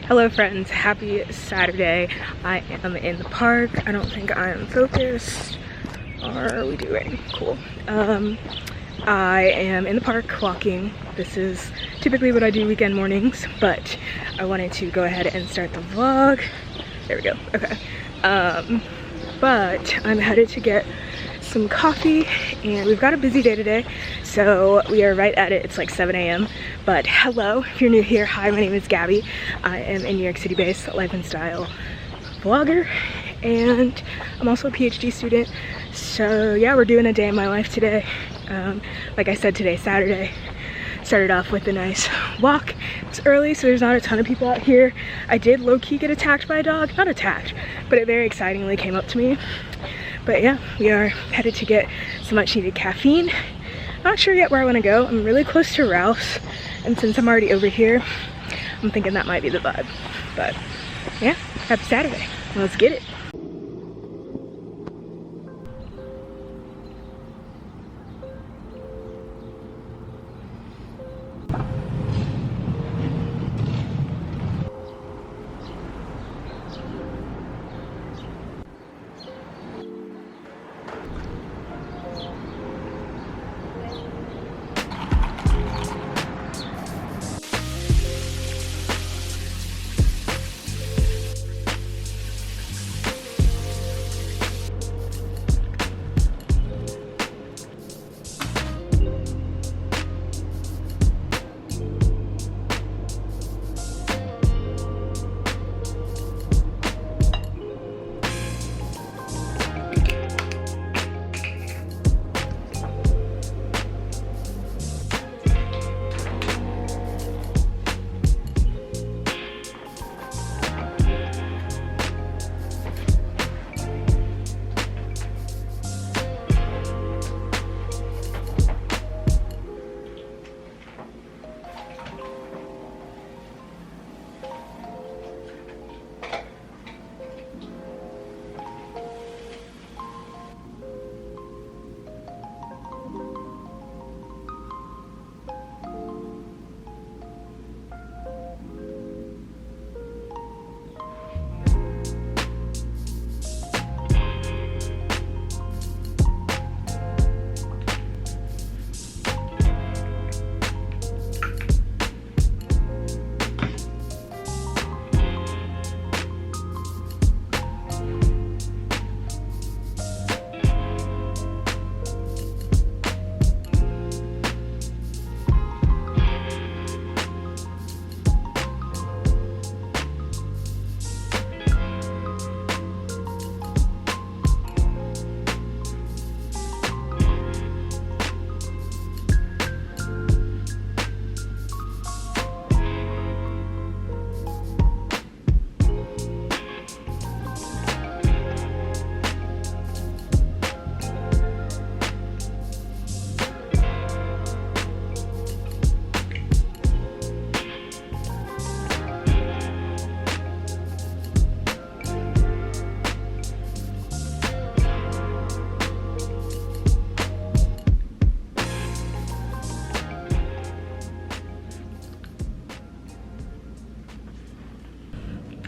Hello friends, happy Saturday. I am in the park. I don't think I am focused. Are we doing? Cool. I am in the park walking. This is typically what I do weekend mornings, but I wanted to go ahead and start the vlog. There we go, okay. But I'm headed to get some coffee and we've got a busy day today, so we are right at it. It's like 7 a.m. But hello, if you're new here, hi, my name is Gabby. I am a New York City based life and style vlogger, and I'm also a PhD student. So yeah, we're doing a day in my life today. Like I said, today's Saturday. Started off with a nice walk. It's early, so there's not a ton of people out here. I did low-key get attacked by a dog. Not attacked, but it very excitingly came up to me. But yeah, we are headed to get some much needed caffeine. Not sure yet where I want to go. I'm really close to Ralph's, and since I'm already over here, I'm thinking that might be the vibe. But yeah, happy Saturday. Let's get it.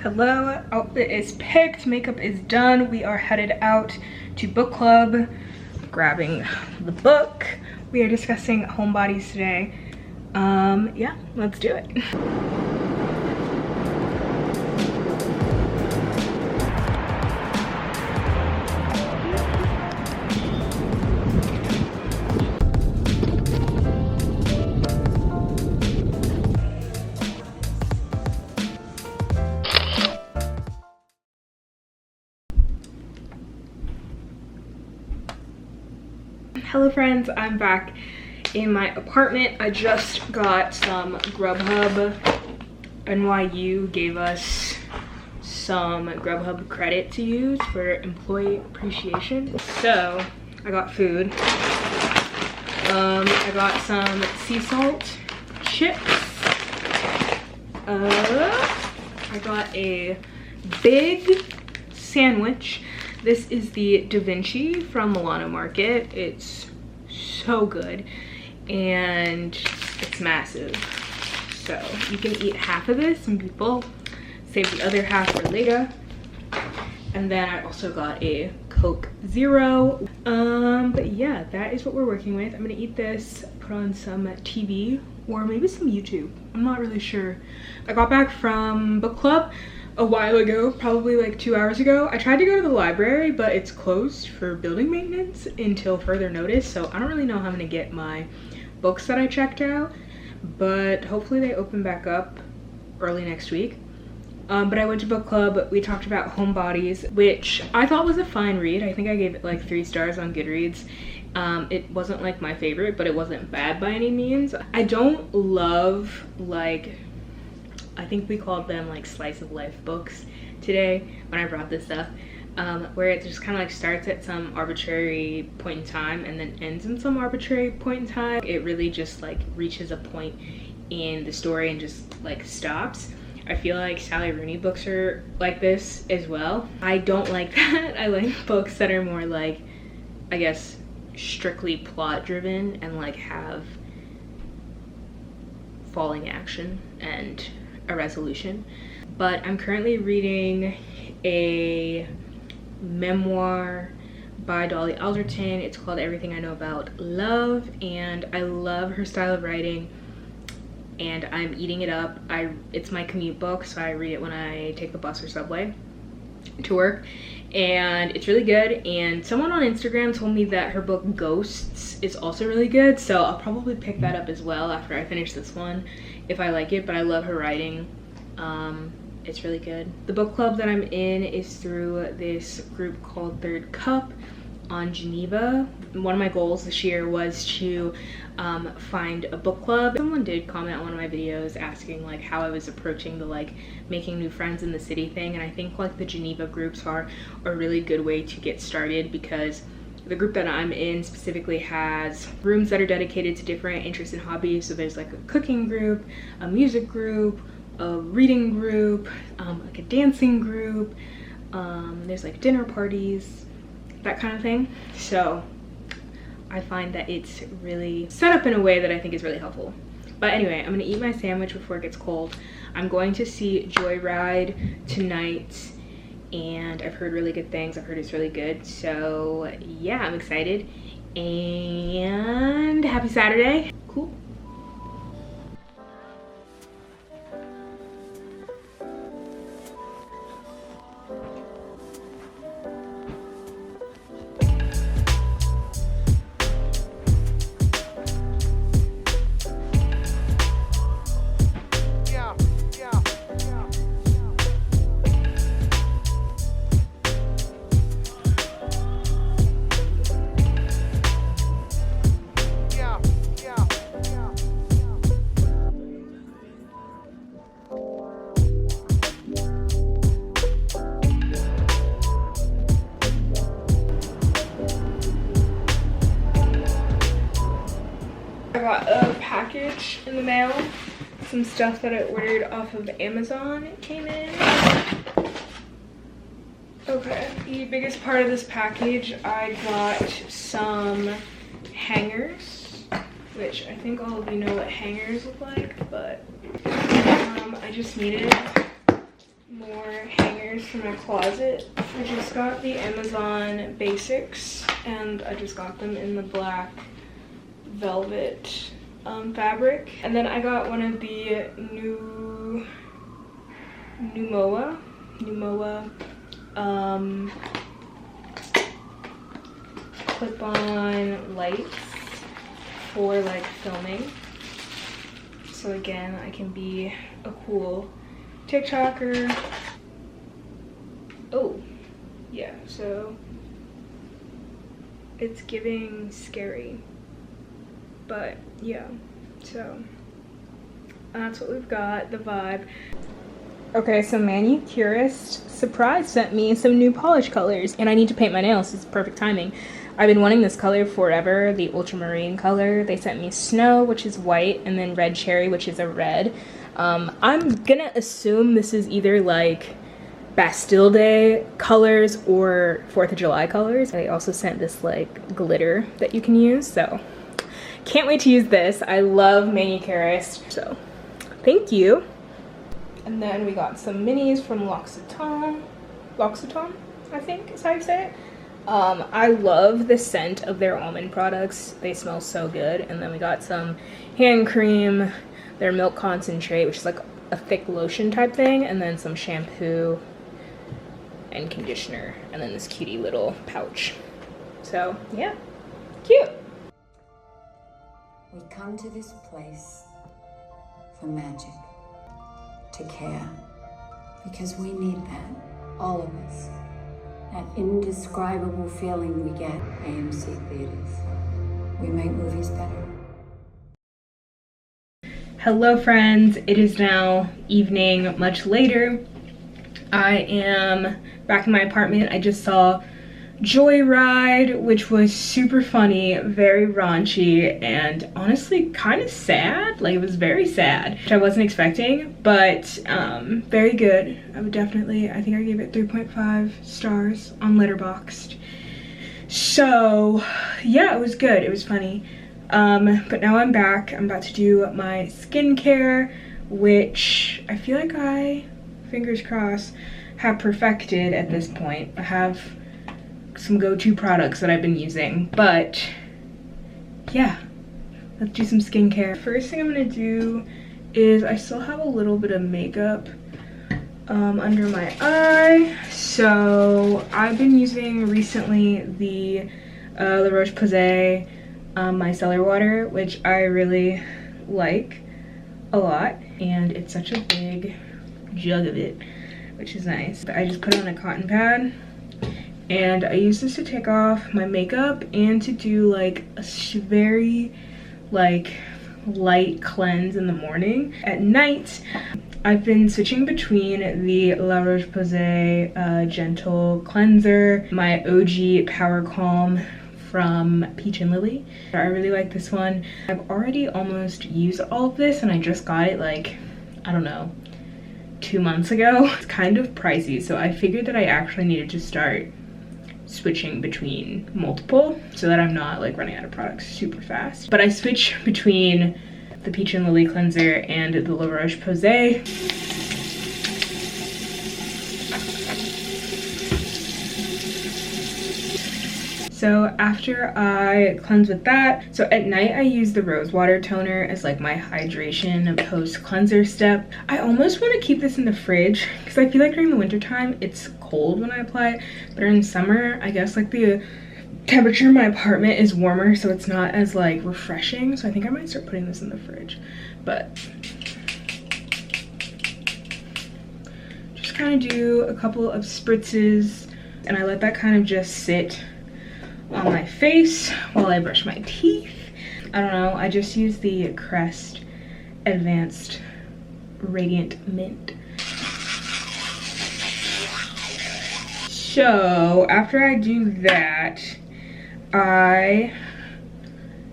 Hello, outfit is picked, makeup is done. We are headed out to book club, grabbing the book. We are discussing homebodies today. Yeah, let's do it. Hello friends, I'm back in my apartment. I just got some Grubhub. NYU gave us some Grubhub credit to use for employee appreciation. So I got food. I got some sea salt chips. I got a big sandwich. This is the Da Vinci from Milano Market. It's so good and it's massive. So you can eat half of this. Some people save the other half for later. And then I also got a Coke Zero. But yeah, that is what we're working with. I'm gonna eat this, put on some TV or maybe some YouTube. I'm not really sure. I got back from book club a while ago, probably like 2 hours ago. I tried to go to the library, but it's closed for building maintenance until further notice. So I don't really know how I'm gonna get my books that I checked out, but hopefully they open back up early next week. But I went to book club. We talked about Homebodies, which I thought was a fine read. I think I gave it like 3 stars on Goodreads. It wasn't like my favorite, but it wasn't bad by any means. I don't love, like, I think we called them like slice of life books today when I brought this up, where it just kind of like starts at some arbitrary point in time and then ends in some arbitrary point in time. It really just like reaches a point in the story and just like stops. I feel like Sally Rooney books are like this as well. I don't like that. I like books that are more like, I guess, strictly plot driven and like have falling action and a resolution. But I'm currently reading a memoir by Dolly Alderton. It's called Everything I Know About Love, and I love her style of writing, and I'm eating it up. It's my commute book, so I read it when I take the bus or subway to work, and it's really good. And someone on Instagram told me that her book Ghosts is also really good, so I'll probably pick that up as well after I finish this one if I like it. But I love her writing. It's really good. The book club that I'm in is through this group called Third Cup on Geneva. One of my goals this year was to find a book club. Someone did comment on one of my videos asking like how I was approaching the like making new friends in the city thing, and I think like the Geneva groups are a really good way to get started, because the group that I'm in specifically has rooms that are dedicated to different interests and hobbies. So there's like a cooking group, a music group, a reading group, like a dancing group, there's like dinner parties, that kind of thing. So I find that it's really set up in a way that I think is really helpful. But anyway, I'm gonna eat my sandwich before it gets cold. I'm going to see Joyride tonight, and I've heard really good things. I've heard it's really good. So yeah, I'm excited, and happy Saturday. Cool. I got a package in the mail, some stuff that I ordered off of Amazon. It came in. Okay, the biggest part of this package, I got some hangers, which I think all of you know what hangers look like, but I just needed more hangers for my closet. I just got the Amazon Basics, and I just got them in the black velvet fabric. And then I got one of the Numoa clip-on lights for like filming. So again, I can be a cool TikToker. Oh, yeah, so it's giving scary. But yeah, so that's what we've got, the vibe. Okay, so Manicurist Surprise sent me some new polish colors, and I need to paint my nails. It's perfect timing. I've been wanting this color forever, the ultramarine color. They sent me Snow, which is white, and then Red Cherry, which is a red. I'm gonna assume this is either like Bastille Day colors or 4th of July colors. They also sent this like glitter that you can use, so can't wait to use this. I love Manicurist, so thank you. And then we got some minis from L'Occitane, I think is how you say it. I love the scent of their almond products. They smell so good. And then we got some hand cream, their milk concentrate, which is like a thick lotion type thing, and then some shampoo and conditioner, and then this cutie little pouch. So yeah, cute. We come to this place for magic, to care, because we need that, all of us. That indescribable feeling we get at AMC theaters. We make movies better. Hello friends, it is now evening, much later. I am back in my apartment. I just saw Joyride, which was super funny, very raunchy, and honestly kind of sad. Like, it was very sad, which I wasn't expecting, but very good. I would definitely, I think I gave it 3.5 stars on Letterboxd. So yeah, it was good, it was funny. But now I'm back. I'm about to do my skincare, which I feel like I, fingers crossed, have perfected at this point. I have some go-to products that I've been using, but yeah, let's do some skincare. First thing I'm gonna do is, I still have a little bit of makeup under my eye, so I've been using recently the La Roche-Posay micellar water, which I really like a lot, and it's such a big jug of it, which is nice. But I just put it on a cotton pad, and I use this to take off my makeup and to do like a very like light cleanse in the morning. At night, I've been switching between the La Roche-Posay Gentle Cleanser, my OG Power Calm from Peach and Lily. I really like this one. I've already almost used all of this, and I just got it like, I don't know, 2 months ago. It's kind of pricey, so I figured that I actually needed to start switching between multiple so that I'm not like running out of products super fast. But I switch between the Peach and Lily cleanser and the La Roche-Posay. So after I cleanse with that, so at night I use the rose water toner as like my hydration post cleanser step. I almost want to keep this in the fridge because I feel like during the winter time it's cold when I apply it, but in summer I guess like the temperature in my apartment is warmer, so it's not as like refreshing. So I think I might start putting this in the fridge, but just kind of do a couple of spritzes, and I let that kind of just sit on my face while I brush my teeth. I don't know, I just use the Crest Advanced Radiant Mint. So after I do that, I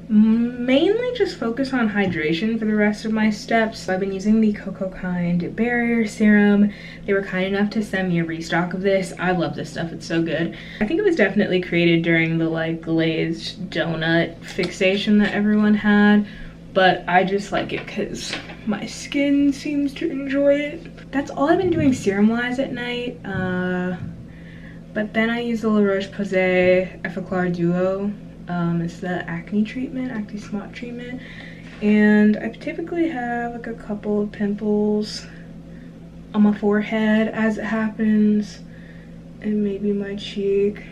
mainly just focus on hydration for the rest of my steps. I've been using the Coco Kind Barrier Serum. They were kind enough to send me a restock of this. I love this stuff, it's so good. I think it was definitely created during the like glazed donut fixation that everyone had, but I just like it because my skin seems to enjoy it. That's all I've been doing serum wise at night. But then I use the La Roche-Posay Effaclar Duo. It's the acne treatment, acne spot treatment, and I typically have like a couple of pimples on my forehead as it happens, and maybe my cheek.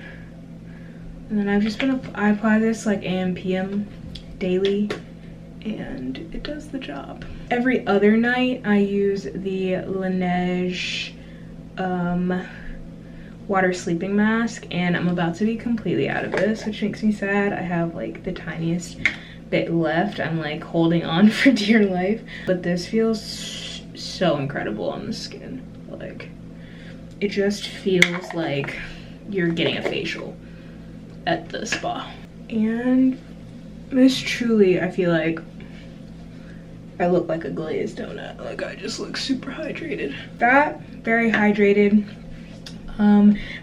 And then I've just been I apply this like AM PM daily, and it does the job. Every other night I use the Laneige water sleeping mask, and I'm about to be completely out of this, which makes me sad. I have like the tiniest bit left. I'm like holding on for dear life, but this feels so incredible on the skin. Like, it just feels like you're getting a facial at the spa. And this truly, I feel like I look like a glazed donut. Like, I just look super hydrated. That, very hydrated.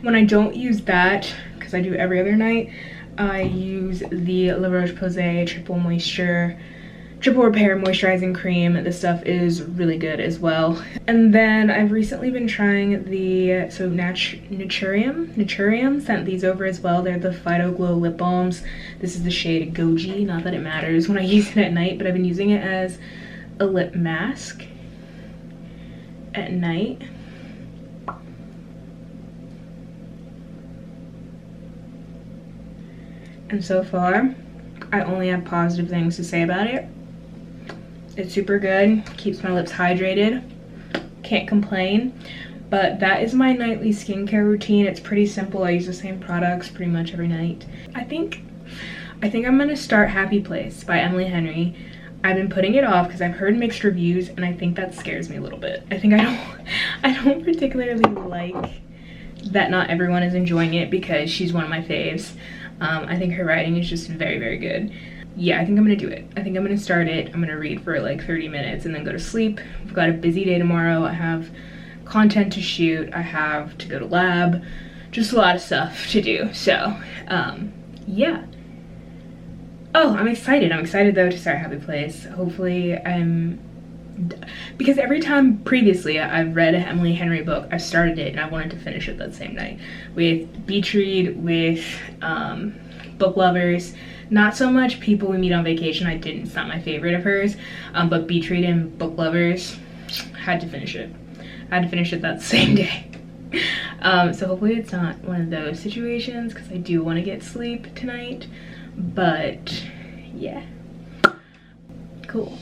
When I don't use that, because I do every other night, I use the La Roche-Posay Triple Moisture triple repair moisturizing cream. This stuff is really good as well. And then I've recently been trying the Naturium sent these over as well. They're the Phyto Glow lip balms. This is the shade Goji. Not that it matters when I use it at night, but I've been using it as a lip mask at night. And so far, I only have positive things to say about it. It's super good, keeps my lips hydrated, can't complain. But that is my nightly skincare routine. It's pretty simple. I use the same products pretty much every night. I think I'm gonna start Happy Place by Emily Henry. I've been putting it off because I've heard mixed reviews, and I think that scares me a little bit. I think I don't particularly like that not everyone is enjoying it because she's one of my faves. I think her writing is just very, very good. Yeah, I think I'm gonna do it. I think I'm gonna start it. I'm gonna read for like 30 minutes and then go to sleep. I've got a busy day tomorrow. I have content to shoot. I have to go to lab. Just a lot of stuff to do. So, yeah. Oh, I'm excited. I'm excited though to start Happy Place. Hopefully because every time previously I've read an Emily Henry book, I've started it and I wanted to finish it that same night. With Beach Read, with Book Lovers, not so much People We Meet on Vacation. It's not my favorite of hers, but Beach Read and Book Lovers, had to finish it. I had to finish it that same day. So hopefully it's not one of those situations because I do want to get sleep tonight, but yeah, cool.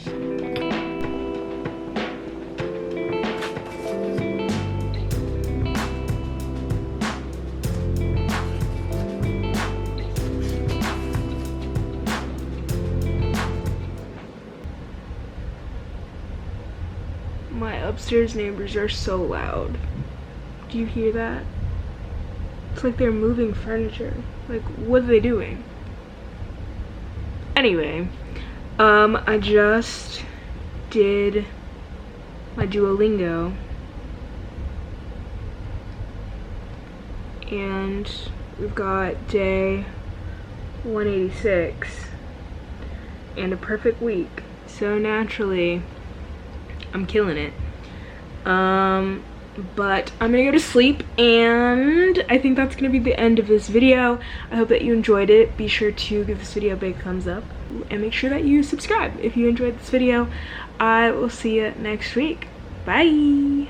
My upstairs neighbors are so loud. Do you hear that? It's like they're moving furniture. Like, what are they doing? Anyway, I just did my Duolingo. And we've got day 186 and a perfect week. So naturally, I'm killing it. But I'm gonna go to sleep, and I think that's gonna be the end of this video. I hope that you enjoyed it. Be sure to give this video a big thumbs up and make sure that you subscribe if you enjoyed this video. I will see you next week. Bye.